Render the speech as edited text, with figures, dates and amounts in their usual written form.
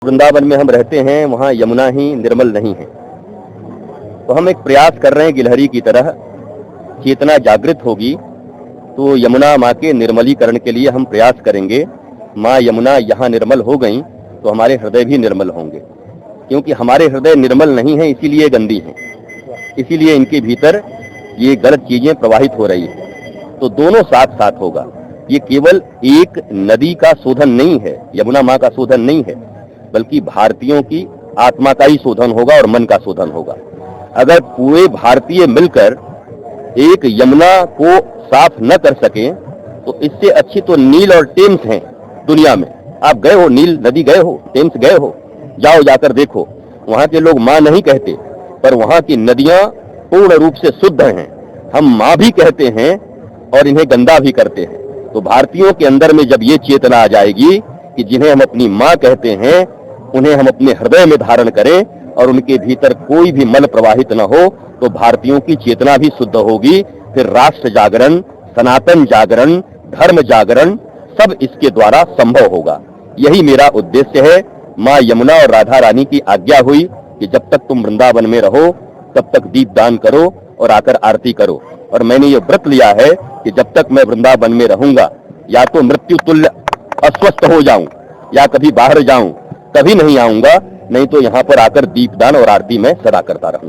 वृंदावन में हम रहते हैं, वहाँ यमुना ही निर्मल नहीं है। तो हम एक प्रयास कर रहे हैं गिलहरी की तरह, चेतना जागृत होगी तो यमुना माँ के निर्मलीकरण के लिए हम प्रयास करेंगे। माँ यमुना यहाँ निर्मल हो गई तो हमारे हृदय भी निर्मल होंगे, क्योंकि हमारे हृदय निर्मल नहीं है, इसीलिए गंदी हैं, इसीलिए इनके भीतर ये गलत चीजें प्रवाहित हो रही है। तो दोनों साथ साथ होगा। ये केवल एक नदी का शोधन नहीं है, यमुना माँ का शोधन नहीं है, बल्कि भारतीयों की आत्मा का ही शोधन होगा और मन का शोधन होगा। अगर पूरे भारतीय मिलकर एक यमुना को साफ न कर सके तो इससे अच्छी तो नील और टेम्स हैं दुनिया में। आप गए हो, नील नदी गए हो, टेम्स गए हो, जाओ जाकर देखो। वहां के लोग माँ नहीं कहते, पर वहां की नदियां पूर्ण रूप से शुद्ध हैं। हम माँ भी कहते हैं और इन्हें गंदा भी करते हैं। तो भारतीयों के अंदर में जब ये चेतना आ जाएगी कि जिन्हें हम अपनी माँ कहते हैं उन्हें हम अपने हृदय में धारण करें और उनके भीतर कोई भी मल प्रवाहित न हो, तो भारतीयों की चेतना भी शुद्ध होगी। फिर राष्ट्र जागरण, सनातन जागरण, धर्म जागरण सब इसके द्वारा संभव होगा। यही मेरा उद्देश्य है। माँ यमुना और राधा रानी की आज्ञा हुई कि जब तक तुम वृंदावन में रहो तब तक दीपदान करो और आकर आरती करो। और मैंने ये व्रत लिया है कि जब तक मैं वृंदावन में रहूंगा, या तो मृत्यु तुल्य अस्वस्थ हो जाऊं या कभी बाहर जाऊं, तभी नहीं आऊंगा, नहीं तो यहाँ पर आकर दीपदान और आरती में सदा करता रहूंगा।